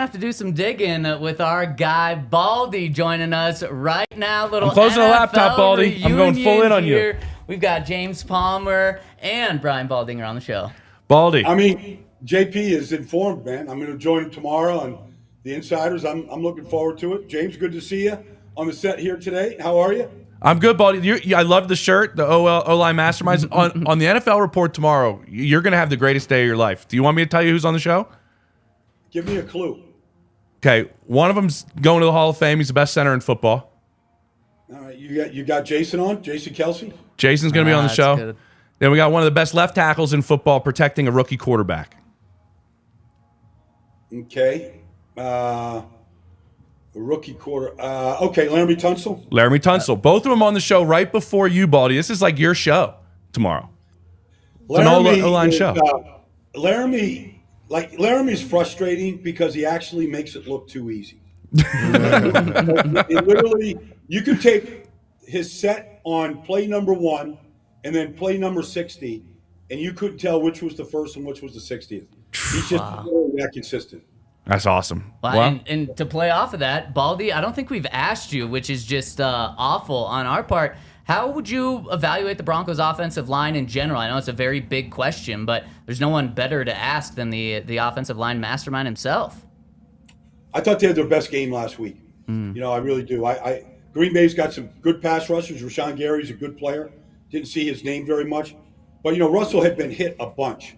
have to do some digging with our guy Baldy joining us right now. I'm closing the laptop, Baldy. I'm going full in on you. We've got James Palmer and Brian Baldinger on the show. Baldy. I mean, JP is informed, man. I'm going to join him tomorrow on the Insiders. I'm looking forward to it. James, good to see you on the set here today. How are you? I'm good, Baldy. I love the shirt, the O-line Masterminds. on the NFL Report tomorrow, you're going to have the greatest day of your life. Do you want me to tell you who's on the show? Give me a clue. Okay, one of them's going to the Hall of Fame. He's the best center in football. All right, you got Jason on, Jason Kelce? Jason's going to be on the show. Good. Then we got one of the best left tackles in football protecting a rookie quarterback. Okay. A rookie quarter. Okay, Laramie Tunsil. Laramie Tunsil. Both of them on the show right before you, Baldy. This is like your show tomorrow. It's an O-line show. Laramie's frustrating because he actually makes it look too easy. Literally, you could take his set on play number 1 and then play number 60, and you couldn't tell which was the first and which was the 60th. He's just that consistent. That's awesome. Well, and to play off of that, Baldy, I don't think we've asked you, which is just awful on our part. How would you evaluate the Broncos' offensive line in general? I know it's a very big question, but there's no one better to ask than the offensive line mastermind himself. I thought they had their best game last week. I really do. Green Bay's got some good pass rushers. Rashawn Gary's a good player. Didn't see his name very much. But, Russell had been hit a bunch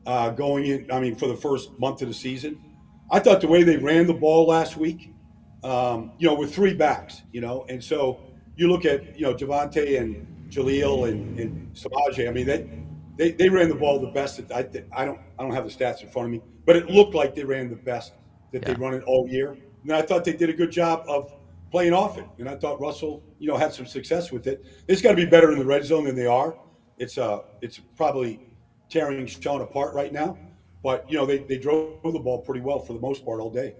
going in, for the first month of the season. I thought the way they ran the ball last week, with 3 backs, and so you look at, Javonte and Jaleel and Samaje. I mean, they ran the ball the best. I don't have the stats in front of me, but it looked like they ran the best that they'd run it all year. And I thought they did a good job of playing off it. And I thought Russell, had some success with it. They've got to be better in the red zone than they are. It's probably tearing Sean apart right now. But, they drove the ball pretty well for the most part all day.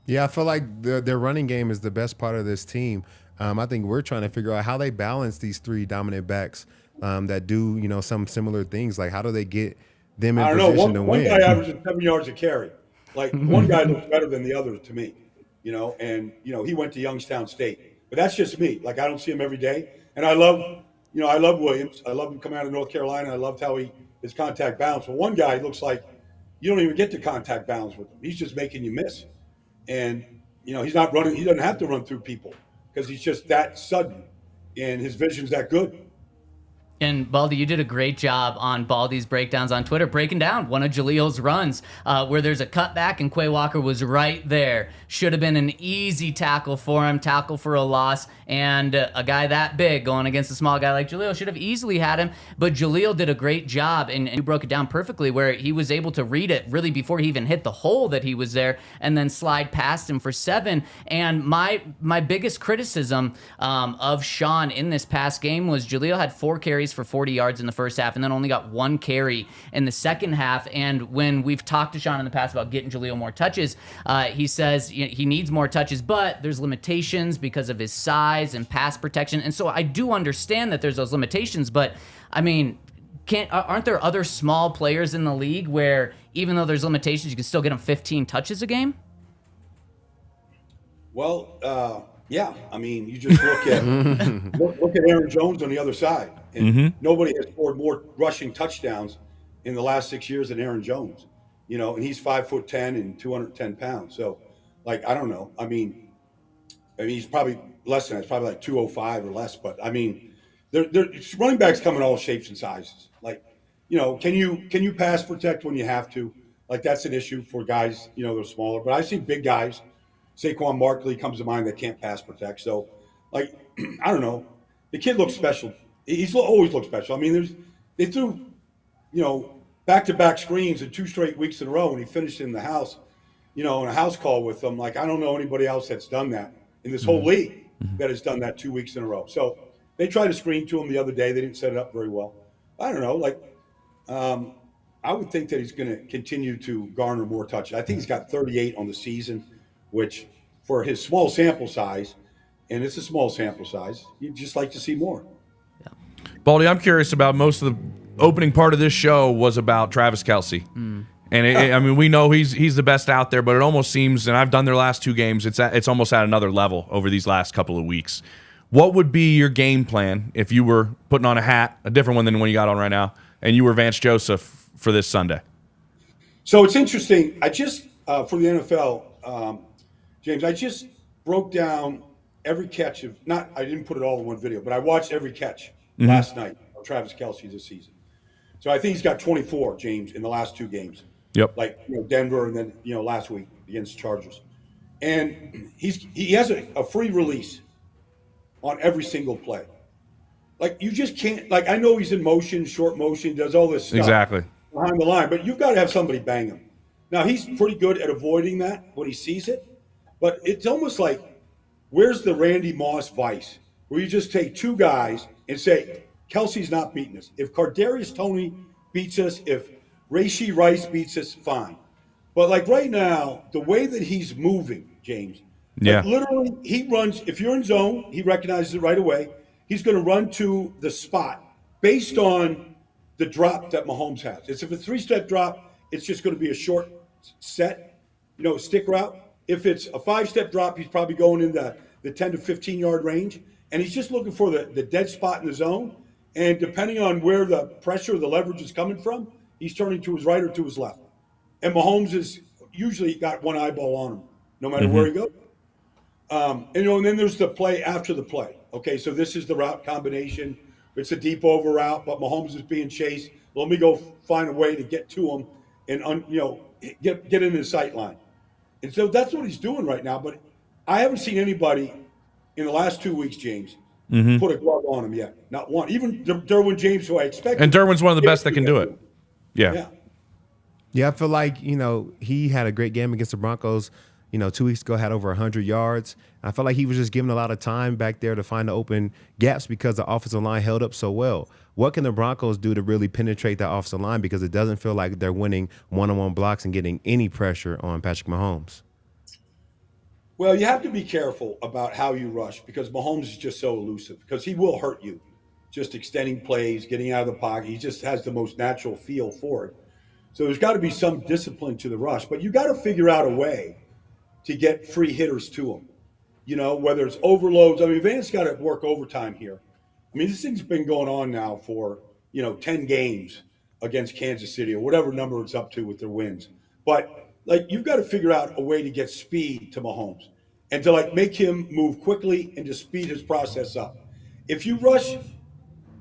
Yeah, I feel like their running game is the best part of this team. I think we're trying to figure out how they balance these 3 dominant backs that do, some similar things. Like, how do they get them in position to win? One guy averages 7 yards a carry. Like, one guy looks better than the other to me, and, he went to Youngstown State. But that's just me. Like, I don't see him every day. And I love Williams. I love him coming out of North Carolina. I loved how his contact balance. But one guy looks like you don't even get to contact balance with him. He's just making you miss. And, he's not running. He doesn't have to run through people because he's just that sudden. And his vision's that good. And Baldy, you did a great job on Baldy's breakdowns on Twitter, breaking down one of Jaleel's runs where there's a cutback and Quay Walker was right there. Should have been an easy tackle for him, tackle for a loss, and a guy that big going against a small guy like Jaleel should have easily had him. But Jaleel did a great job, and you broke it down perfectly, where he was able to read it really before he even hit the hole that he was there, and then slide past him for 7. And my biggest criticism of Sean in this past game was Jaleel had 4 carries for 40 yards in the first half and then only got 1 carry in the second half. And when we've talked to Sean in the past about getting Jaleel more touches, he says he needs more touches, but there's limitations because of his size and pass protection. And so I do understand that there's those limitations, but I mean, aren't there other small players in the league where even though there's limitations, you can still get them 15 touches a game? Well, yeah. I mean, you just look at look at Aaron Jones on the other side, and nobody has scored more rushing touchdowns in the last 6 years than Aaron Jones. And he's 5'10" and 210 pounds. So, like, I don't know. I mean, he's probably less than that. It's probably like 205 or less. But I mean, running backs come in all shapes and sizes. Like, can you pass protect when you have to? Like, that's an issue for guys. They're smaller. But I see big guys. Saquon Barkley comes to mind that can't pass protect. So, like, I don't know. The kid looks special. He's always looked special. I mean, they threw, back-to-back screens in 2 straight weeks in a row, and he finished in the house, in a house call with them. Like, I don't know anybody else that's done that in this whole league that has done that 2 weeks in a row. So they tried to screen to him the other day. They didn't set it up very well. I don't know. Like, I would think that he's going to continue to garner more touches. I think he's got 38 on the season, which for his small sample size, and it's a small sample size, you'd just like to see more. Baldy, I'm curious about most of the opening part of this show was about Travis Kelce. And I mean, we know he's the best out there, but it almost seems, and I've done their last 2 games, it's almost at another level over these last couple of weeks. What would be your game plan if you were putting on a hat, a different one than the one you got on right now, and you were Vance Joseph for this Sunday? So it's interesting. I just, for the NFL, James, I just broke down every catch of, I didn't put it all in one video, but I watched every catch last night of Travis Kelce this season. So I think he's got 24, James, in the last 2 games. Yep. Like, Denver and then, last week against the Chargers. And he has a free release on every single play. Like, you just can't, like, I know he's in motion, short motion, does all this stuff. Exactly. Behind the line, but you've got to have somebody bang him. Now, he's pretty good at avoiding that when he sees it, but it's almost like, where's the Randy Moss vice, where you just take 2 guys and say, Kelce's not beating us. If Kadarius Toney beats us, if Rashee Rice beats us, fine. But like right now, the way that he's moving, James, like literally he runs, if you're in zone, he recognizes it right away. He's going to run to the spot based on the drop that Mahomes has. It's if it's a 3-step drop, it's just going to be a short set, stick route. If it's a 5-step drop, he's probably going in the 10 to 15 yard range. And he's just looking for the dead spot in the zone. And depending on where the pressure, the leverage is coming from, he's turning to his right or to his left. And Mahomes is usually got one eyeball on him, no matter where he goes. And then there's the play after the play. Okay, so this is the route combination. It's a deep over route, but Mahomes is being chased. Let me go find a way to get to him and get into the sight line. And so that's what he's doing right now. But I haven't seen anybody in the last 2 weeks, James, put a glove on him yet. Not one. Even Derwin James, who I expect. And Derwin's one of the best that can do it. Yeah. Yeah, I feel like, he had a great game against the Broncos, 2 weeks ago, had over 100 yards. I felt like he was just given a lot of time back there to find the open gaps because the offensive line held up so well. What can the Broncos do to really penetrate that offensive line? Because it doesn't feel like they're winning one-on-one blocks and getting any pressure on Patrick Mahomes. Well, you have to be careful about how you rush because Mahomes is just so elusive because he will hurt you. Just extending plays, getting out of the pocket. He just has the most natural feel for it. So there's got to be some discipline to the rush, but you got to figure out a way to get free hitters to him. Whether it's overloads. I mean, Vance got to work overtime here. I mean, this thing's been going on now for, 10 games against Kansas City or whatever number it's up to with their wins. But, you've got to figure out a way to get speed to Mahomes and to, make him move quickly and to speed his process up. If you rush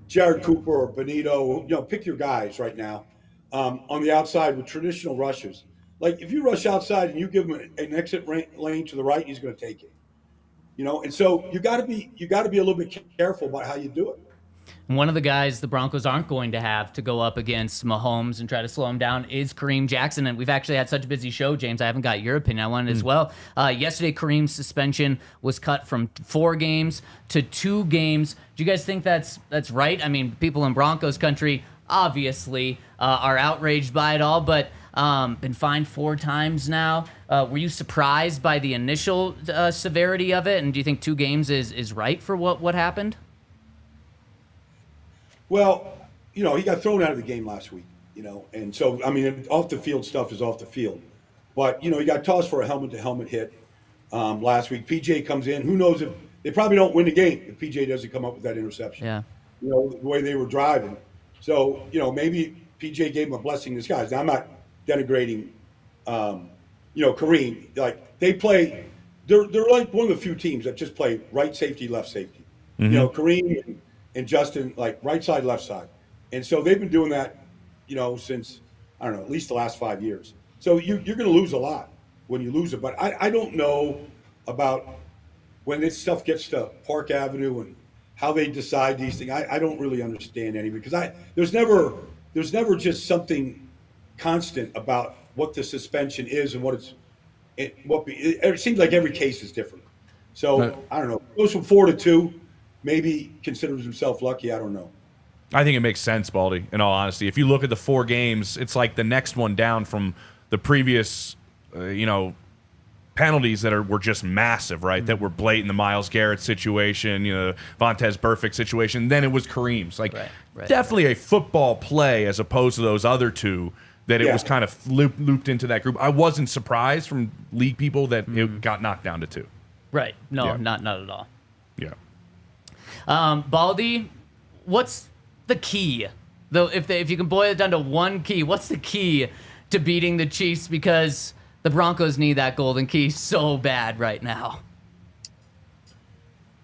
Jared Cooper or Benito, pick your guys right now on the outside with traditional rushes. If you rush outside and you give him an exit lane to the right, he's going to take it. And so you got to be a little bit careful about how you do it. One of the guys the Broncos aren't going to have to go up against Mahomes and try to slow him down is Kareem Jackson. And we've actually had such a busy show, James. I haven't got your opinion. I wanted as well. Yesterday, Kareem's suspension was cut from 4 games to 2 games. Do you guys think that's right? I mean, people in Broncos country obviously are outraged by it all, but been fined 4 times now. Were you surprised by the initial severity of it? And do you think 2 games is right for what happened? Well, he got thrown out of the game last week, and so, I mean, off the field stuff is off the field. But, he got tossed for a helmet-to-helmet hit last week. PJ comes in. Who knows if they probably don't win the game if PJ doesn't come up with that interception. Yeah. The way they were driving. So, maybe PJ gave him a blessing in disguise. Now, I'm not denigrating, Kareem. They play, they're like one of the few teams that just play right safety, left safety. Kareem and Justin, right side, left side. And so they've been doing that, since, I don't know, at least the last 5 years. So you're going to lose a lot when you lose it. But I don't know about when this stuff gets to Park Avenue and how they decide these things. I don't really understand any because there's never just something constant about what the suspension is and what it seems like every case is different. So I don't know. It goes from 4 to 2. Maybe considers himself lucky. I don't know. I think it makes sense, Baldy, in all honesty. If you look at the 4 games, it's like the next one down from the previous, penalties that were just massive, right? That were blatant. The Myles Garrett situation, Vontez Burfict situation. Then it was Kareem's. Definitely a football play as opposed to those other 2 that it was kind of looped into that group. I wasn't surprised from league people that it got knocked down to 2. Right. No, not at all. Yeah. Baldy, what's the key? Though, if you can boil it down to one key, what's the key to beating the Chiefs? Because the Broncos need that golden key so bad right now.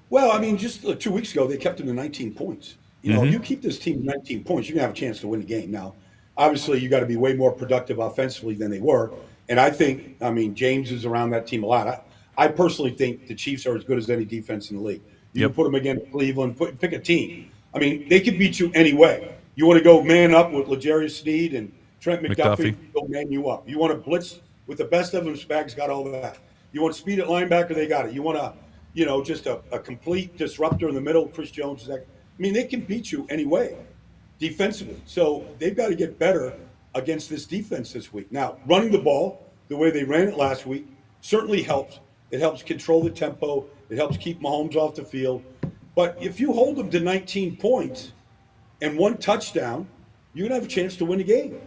Well, I mean, just 2 weeks ago, they kept them to 19 points. You know, you keep this team to 19 points, you're going to have a chance to win the game. Now, obviously, you got to be way more productive offensively than they were. And I think, I mean, James is around that team a lot. I personally think the Chiefs are as good as any defense in the league. You can put them against Cleveland, pick a team. I mean, they can beat you anyway. You want to go man up with L'Jarius Sneed and Trent McDuffie, they'll man you up. You want to blitz with the best of them, Spags got all of that. You want speed at linebacker, they got it. You want to, you know, just a complete disruptor in the middle, Chris Jones. I mean, they can beat you anyway defensively. So they've got to get better against this defense this week. Now, running the ball the way they ran it last week certainly helps. It helps control the tempo. It helps keep Mahomes off the field. But if you hold them to 19 points and 1 touchdown, you're going to have a chance to win the game.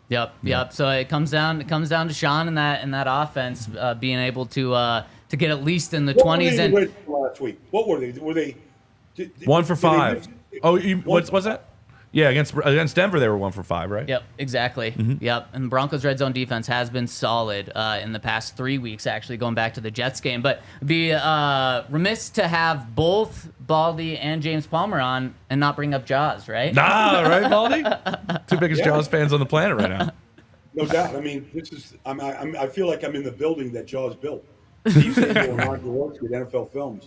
Yep. So it comes down to Sean and that offense being able to get at least in the 20s. And last week, what were they? Were they 1 for 5? What's that? Yeah, against Denver, they were 1 for 5, right? Yep, exactly. Yep, and the Broncos' red zone defense has been solid in the past 3 weeks, actually, going back to the Jets game. But be remiss to have both Baldy and James Palmer on and not bring up Jaws, right? Nah, right, Baldy? 2 biggest Jaws fans on the planet right now. No doubt. I mean, this is. I feel like I'm in the building that Jaws built. Steve Samuel and Ron Jaworski at NFL Films.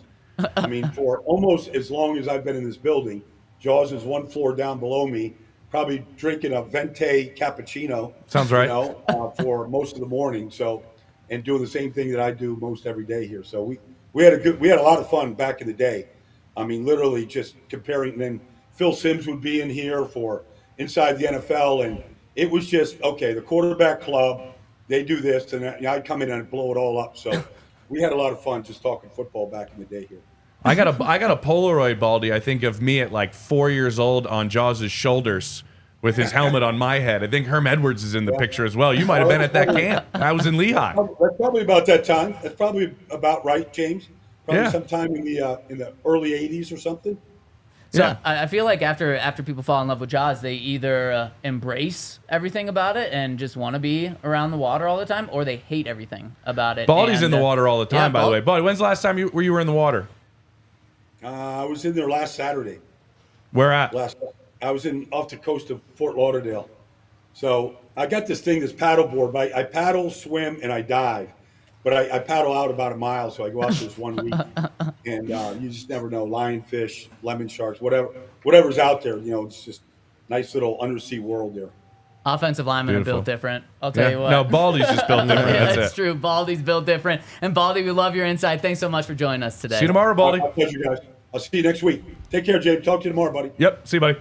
I mean, for almost as long as I've been in this building, Jaws is 1 floor down below me, probably drinking a Vente cappuccino. Sounds right. You know, for most of the morning. So, and doing the same thing that I do most every day here. So we had a lot of fun back in the day. I mean, literally just comparing. And then Phil Simms would be in here for Inside the NFL, and it was just okay. The quarterback club, they do this, and I'd come in and blow it all up. So we had a lot of fun just talking football back in the day here. I got a Polaroid, Baldy, I think, of me at like 4 years old on Jaws' shoulders with his helmet on my head. I think Herm Edwards is in the picture as well. You might have been at that camp. I was in Lehigh. That's probably about that time. That's probably about right, James. Probably sometime in the early 80s or something. So I feel like after people fall in love with Jaws, they either embrace everything about it and just want to be around the water all the time, or they hate everything about it. Baldy's in the water all the time, by the way. Baldy, when's the last time you were in the water? I was in there last Saturday. Where at? I was off the coast of Fort Lauderdale. So I got this thing, this paddleboard. I paddle, swim, and I dive. But I paddle out about a mile, so I go out this 1 week. And you just never know. Lionfish, lemon sharks, whatever's out there. You know, it's just nice little undersea world there. Offensive linemen are built different. I'll tell you what. No, Baldy's just built different. That's true. Baldy's built different. And Baldy, we love your insight. Thanks so much for joining us today. See you tomorrow, Baldy. My pleasure, guys. I'll see you next week. Take care, James. Talk to you tomorrow, buddy. Yep. See you, buddy.